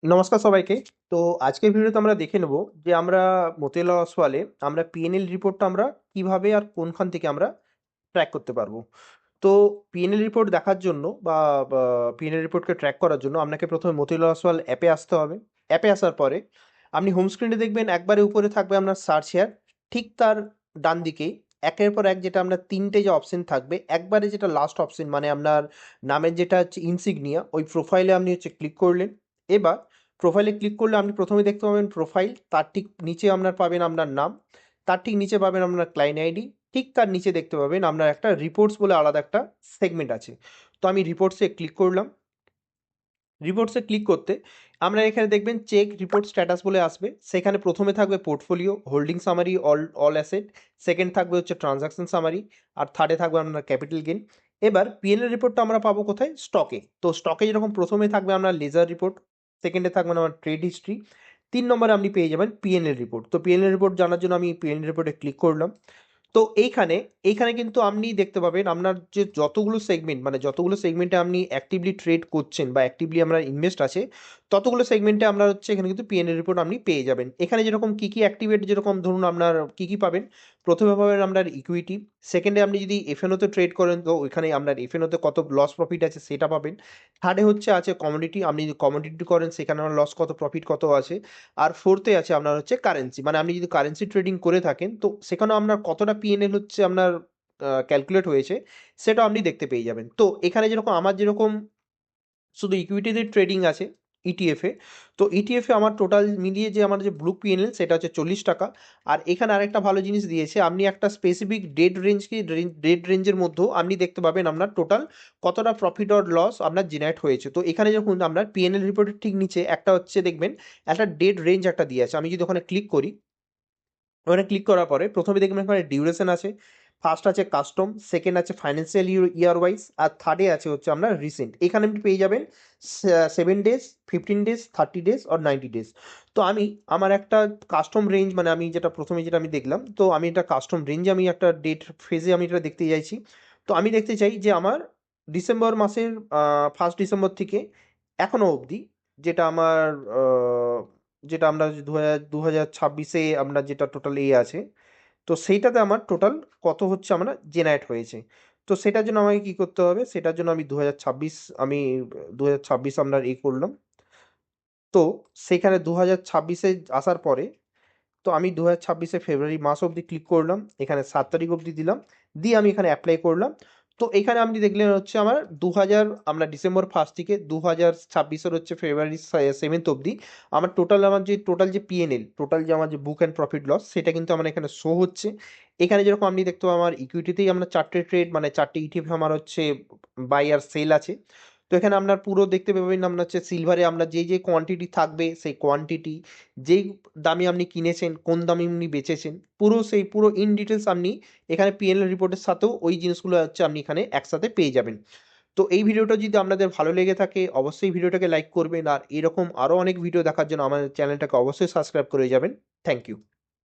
নমস্কার সবাইকে। তো আজকের ভিডিওতে আমরা দেখে নেব যে আমরা মতিলাল ওসওয়ালে আমরা পিএনএল রিপোর্টটা আমরা কিভাবে আর কোনখান থেকে আমরা ট্র্যাক করতে পারবো। তো পিএনএল রিপোর্ট দেখার জন্য বা পিএনএল রিপোর্টকে ট্র্যাক করার জন্য আপনাকে প্রথমে মতিলাল ওসওয়াল অ্যাপে আসতে হবে। অ্যাপে আসার পরে আপনি হোম স্ক্রিনে দেখবেন একবারে উপরে থাকবে আপনার সার্চ হেয়ার, ঠিক তার ডান দিকে একের পর এক যেটা আপনার ৩ টে যে অপশন থাকবে, একবারে যেটা লাস্ট অপশন মানে আপনার নামের যেটা হচ্ছে ইনসিগনিয়া, ওই প্রোফাইলে আপনি হচ্ছে ক্লিক করলেন। এবার প্রোফাইলে ক্লিক করলে আপনি প্রথমে দেখতে পাবেন প্রোফাইল, তার ঠিক নিচে আপনার পাবেন আপনার নাম, তার ঠিক নিচে পাবেন আপনার ক্লায়েন্ট আইডি, ঠিক তার নিচে দেখতে পাবেন আপনার একটা রিপোর্টস বলে আলাদা একটা সেগমেন্ট আছে। তো আমি রিপোর্টসে ক্লিক করলাম। রিপোর্টসে ক্লিক করতে আমরা এখানে দেখবেন চেক রিপোর্ট স্ট্যাটাস বলে আসবে। সেখানে প্রথমে থাকবে portfolio, holding summary, all all asset. Second থাকবে হচ্ছে ট্রানজাকশন সামারি। আর থার্ডে থাকবে আপনার ক্যাপিটাল গেইন। এবার পিএনএল রিপোর্টটা আমরা পাবো কোথায়? স্টকে। তো স্টকে যেরকম প্রথমে থাকবে আপনার লেজার রিপোর্ট, সেকেন্ডে থাকবে আমার ট্রেড হিস্ট্রি, ৩ নম্বরে আপনি পেয়ে যাবেন পিএনএল রিপোর্ট। তো পিএনএল রিপোর্ট জানার জন্য আমি পিএনএল রিপোর্টে ক্লিক করলাম। তো এইখানে কিন্তু আপনি দেখতে পাবেন আপনার যে যতগুলো সেগমেন্ট মানে যতগুলো সেগমেন্টে আপনি অ্যাক্টিভলি ট্রেড করছেন বা অ্যাক্টিভলি আপনার ইনভেস্ট আছে, ততগুলো সেগমেন্টে আপনার হচ্ছে এখানে কিন্তু পিএনএল রিপোর্ট আপনি পেয়ে যাবেন। এখানে যেরকম কী কী অ্যাক্টিভেট, যেরকম ধরুন আপনার কী কী পাবেন। প্রথমে পাবেন আপনার ইকুইটি। সেকেন্ডে আপনি যদি এফএনওতে ট্রেড করেন তো ওইখানে আপনার এফএনওতে কত লস প্রফিট আছে সেটা পাবেন। থার্ডে হচ্ছে আছে কমোডিটি, আপনি যদি কমোডিটি করেন সেখানে আপনার লস কত প্রফিট কত আছে। আর ফোর্থে আছে আপনার হচ্ছে কারেন্সি, মানে আপনি যদি কারেন্সি ট্রেডিং করে থাকেন তো সেখানেও আপনার কতটা পিএনএল হচ্ছে আপনার ক্যালকুলেট হয়েছে সেটাও আপনি দেখতে পেয়ে যাবেন। তো এখানে যেরকম আমার যেরকম শুধু ইকুইটিতে ট্রেডিং আছে ইটিএফে, তো ইটিএফে আমার টোটাল মিলিয়ে যে আমার যে ব্লু পিএনএল সেটা হচ্ছে 40 টাকা। আর এখানে আরেকটা ভালো জিনিস দিয়েছে, আপনি একটা স্পেসিফিক ডেড রেঞ্জের মধ্যেও আপনি দেখতে পাবেন আপনার টোটাল কতটা প্রফিট অর লস আপনার জেনারেট হয়েছে। তো এখানে যখন আপনার পিএনএল রিপোর্টের ঠিক নিচে একটা হচ্ছে দেখবেন একটা ডেড রেঞ্জ একটা দিয়ে আছে। আমি যদি ওখানে ক্লিক করি, ওখানে ক্লিক করার পরে প্রথমে দেখবেন এখানে ডিউরেশন আছে, ফার্স্ট আছে কাস্টম, সেকেন্ড আছে ফাইন্যান্সিয়াল ইয়ার ওয়াইজ, আর থার্ডে আছে হচ্ছে আপনার রিসেন্ট। এখানে আপনি পেয়ে যাবেন 7 ডেজ, 15 ডেজ, 30 ডেজ আর 90 ডেজ। তো আমি আমার একটা কাস্টম রেঞ্জ মানে আমি যেটা প্রথমে যেটা আমি দেখলাম, তো আমি এটা কাস্টম রেঞ্জে আমি একটা ডেট ফেজে আমি এটা দেখতে চাইছি। তো আমি দেখতে চাই যে আমার ডিসেম্বর মাসের 1 ডিসেম্বর থেকে এখনো অবধি যেটা আমার যেটা আমরা 2026-এ আমরা যেটা টোটাল আছে, তো সেইটাতে আমার টোটাল কত হচ্ছে আমরা জেনারেট হয়েছে। তো সেটার জন্য আমাকে কি করতে হবে? সেটার জন্য আমি 2026 আমি 2026 আপনার করলাম। তো সেখানে 2026-এ আসার পরে তো আমি 2026-এ ফেব্রুয়ারি মাস অবধি ক্লিক করলাম। এখানে ৭ তারিখ অবধি দিলাম। দিয়ে আমি এখানে এপ্লাই করলাম। তো এখানে আপনি দেখলেন হচ্ছে আমার ২০০০ আমরা ডিসেম্বর 1 থেকে 2026-এর হচ্ছে ফেব্রুয়ারি 7 অবধি আমার টোটাল যে পিএনএল, টোটাল যে আমার যে বুক অ্যান্ড প্রফিট লস সেটা কিন্তু আমার এখানে শো হচ্ছে। এখানে যেরকম আপনি দেখতে পাবেন আমার ইকুইটিতেই আমরা ৪ টে ট্রেড মানে ৪ টে ইটিএফ আমার হচ্ছে বাই আর সেল আছে। তো এখানে আপনার পুরো দেখতে পাবেন আপনার হচ্ছে সিলভারে আপনার যেই কোয়ান্টিটি থাকবে সেই কোয়ান্টিটি, যেই দামে আপনি কিনেছেন, কোন দামে আপনি বেচেছেন, পুরো ইন ডিটেইলস আপনি এখানে পিএনএল রিপোর্টের সাথেও ওই জিনিসগুলো হচ্ছে আপনি এখানে একসাথে পেয়ে যাবেন। তো এই ভিডিওটা যদি আপনাদের ভালো লেগে থাকে অবশ্যই ভিডিওটাকে লাইক করবেন, আর এরকম আরও অনেক ভিডিও দেখার জন্য আমাদের চ্যানেলটাকে অবশ্যই সাবস্ক্রাইব করে যাবেন। Thank you.